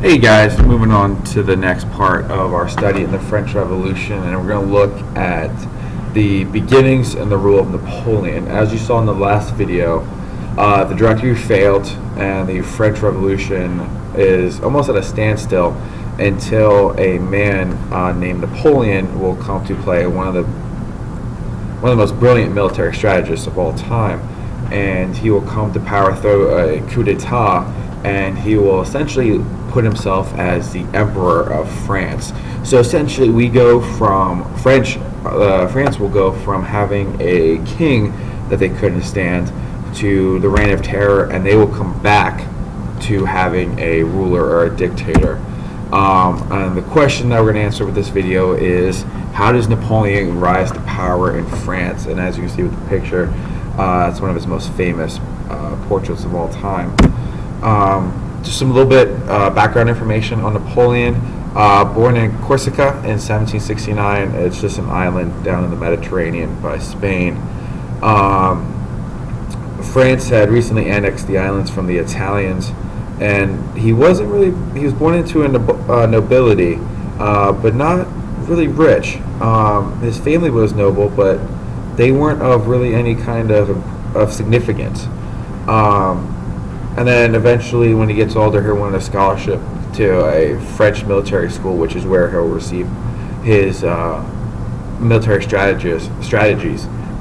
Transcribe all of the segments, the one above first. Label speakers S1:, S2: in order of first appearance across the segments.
S1: Hey guys, moving on to the next part of our study in the French Revolution, and we're going to look at the beginnings and the rule of Napoleon. As you saw in the last video, the Directory failed, and the French Revolution is almost at a standstill until a man named Napoleon will come to play one of the most brilliant military strategists of all time, and he will come to power through a coup d'état, and he will essentially put himself as the Emperor of France. So essentially, we go from France will go from having a king that they couldn't stand to the Reign of Terror, and they will come back to having a ruler or a dictator. And the question that we're going to answer with this video is, how does Napoleon rise to power in France? And as you can see with the picture, it's one of his most famous portraits of all time. Just some little bit background information on Napoleon. Born in Corsica in 1769, it's just an island down in the Mediterranean by Spain. France had recently annexed the islands from the Italians, and he was born into a nobility, but not really rich. His family was noble, but they weren't of really any kind of significance. And then eventually, when he gets older, he'll win a scholarship to a French military school, which is where he'll receive his military strategies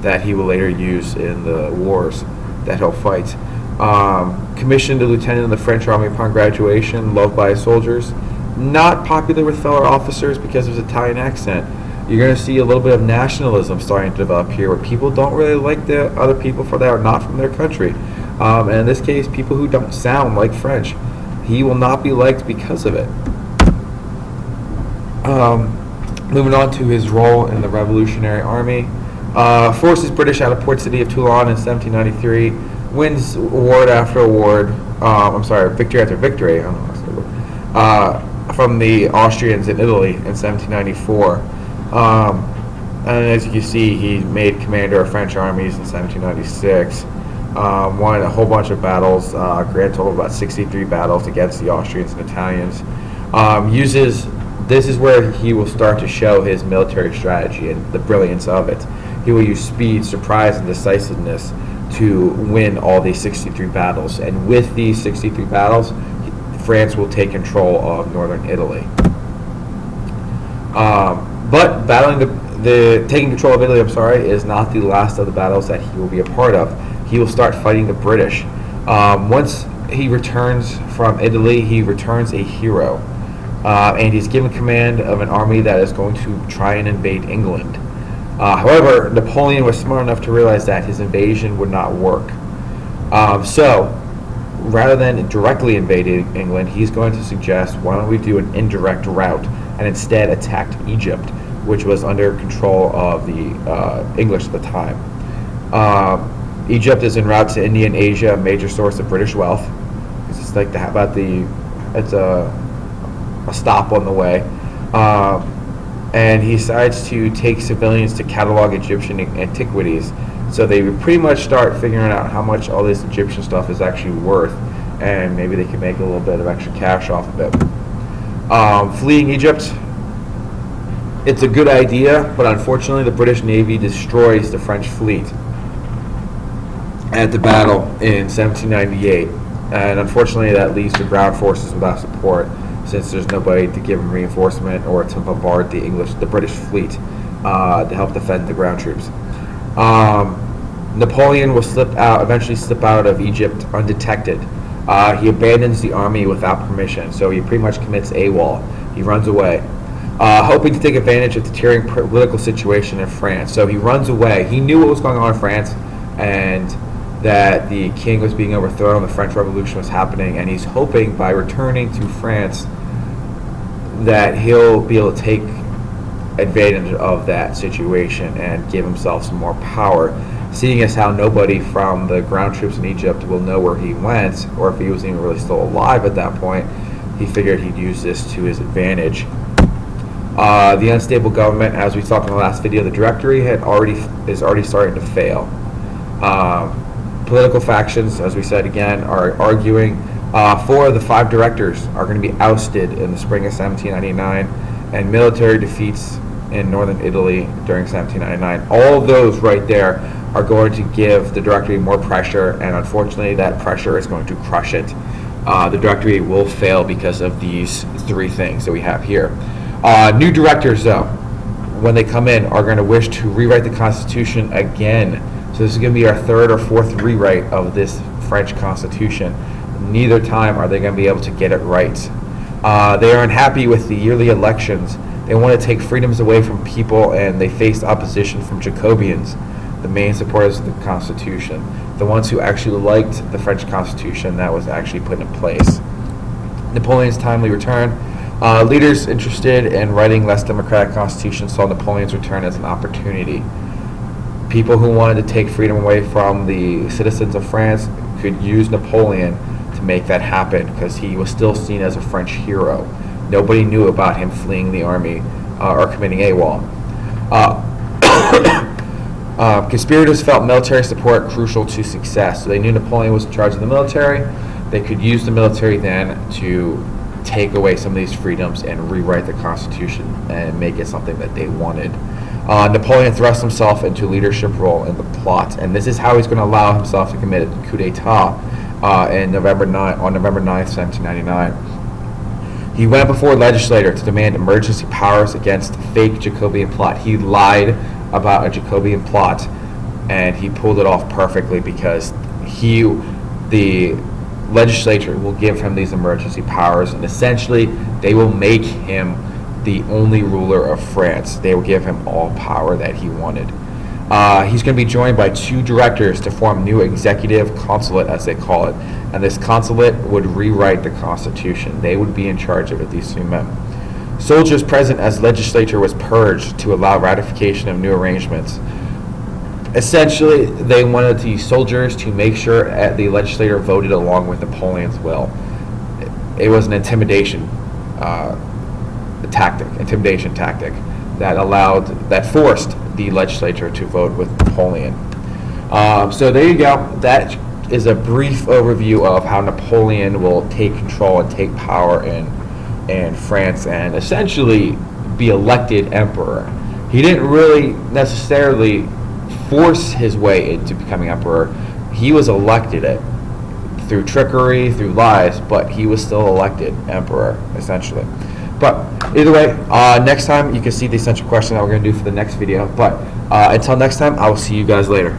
S1: that he will later use in the wars that he'll fight. Commissioned a lieutenant in the French army upon graduation, loved by his soldiers. Not popular with fellow officers because of his Italian accent. You're going to see a little bit of nationalism starting to develop here, where people don't really like the other people that are not from their country. And in this case, people who don't sound like French. He will not be liked because of it. Moving on to his role in the Revolutionary Army. Forces British out of port city of Toulon in 1793. Wins award after award. Victory after victory. I don't know how to say the word. From the Austrians in Italy in 1794. And as you can see, he made commander of French armies in 1796. Won a whole bunch of battles, grand total of about 63 battles against the Austrians and Italians. This is where he will start to show his military strategy and the brilliance of it. He will use speed, surprise, and decisiveness to win all these 63 battles. And with these 63 battles, France will take control of northern Italy. But taking control of Italy, is not the last of the battles that he will be a part of. He will start fighting the British. Once he returns from Italy, he returns a hero. And he's given command of an army that is going to try and invade England. However, Napoleon was smart enough to realize that his invasion would not work. So, rather than directly invading England, he's going to suggest, why don't we do an indirect route and instead attack Egypt, which was under control of the English at the time. Egypt is en route to India and Asia, a major source of British wealth. It's like it's a stop on the way. And he decides to take civilians to catalog Egyptian antiquities. So they would pretty much start figuring out how much all this Egyptian stuff is actually worth, and maybe they can make a little bit of extra cash off of it. Fleeing Egypt, it's a good idea, but unfortunately the British Navy destroys the French fleet at the battle in 1798, and unfortunately that leaves the ground forces without support, since there's nobody to give them reinforcement or to bombard the British fleet to help defend the ground troops. Napoleon will eventually slip out of Egypt undetected. He abandons the army without permission, so he pretty much commits AWOL. He runs away, hoping to take advantage of the tearing political situation in France. So he runs away. He knew what was going on in France, and that the king was being overthrown, the French Revolution was happening, and he's hoping by returning to France that he'll be able to take advantage of that situation and give himself some more power, seeing as how nobody from the ground troops in Egypt will know where he went, or if he was even really still alive at that point. He figured he'd use this to his advantage. The unstable government, as we talked in the last video, the Directory is already starting to fail. Political factions, as we said again, are arguing 4 of the 5 directors are going to be ousted in the spring of 1799, and military defeats in northern Italy during 1799. All of those right there are going to give the Directory more pressure, and unfortunately that pressure is going to crush it. The Directory will fail because of these 3 things that we have here. New directors, though, when they come in, are going to wish to rewrite the Constitution again. So this is going to be our 3rd or 4th rewrite of this French Constitution. Neither time are they going to be able to get it right. They are unhappy with the yearly elections. They want to take freedoms away from people, and they face opposition from Jacobians, the main supporters of the Constitution, the ones who actually liked the French Constitution that was actually put in place. Napoleon's timely return. Leaders interested in writing less democratic constitution saw Napoleon's return as an opportunity. People who wanted to take freedom away from the citizens of France could use Napoleon to make that happen, because he was still seen as a French hero. Nobody knew about him fleeing the army or committing AWOL. Conspirators felt military support crucial to success, so they knew Napoleon was in charge of the military. They could use the military then to take away some of these freedoms and rewrite the Constitution and make it something that they wanted. Napoleon thrust himself into a leadership role in the plot, and this is how he's going to allow himself to commit a coup d'etat on November 9th, 1799. He went before a legislator to demand emergency powers against a fake Jacobian plot. He lied about a Jacobian plot, and he pulled it off perfectly, because the legislature will give him these emergency powers, and essentially they will make him the only ruler of France. They will give him all power that he wanted. He's going to be joined by 2 directors to form new executive consulate, as they call it, and this consulate would rewrite the Constitution. They would be in charge of it, these 2 men. Soldiers present as legislature was purged to allow ratification of new arrangements. Essentially, they wanted the soldiers to make sure the legislature voted along with Napoleon's will. It was an intimidation tactic that forced the legislature to vote with Napoleon. So there you go. That is a brief overview of how Napoleon will take control and take power in France and essentially be elected emperor. He didn't really necessarily force his way into becoming emperor. He was elected it through trickery, through lies, but he was still elected emperor, essentially. But either way, next time you can see the essential question that we're going to do for the next video. But until next time, I will see you guys later.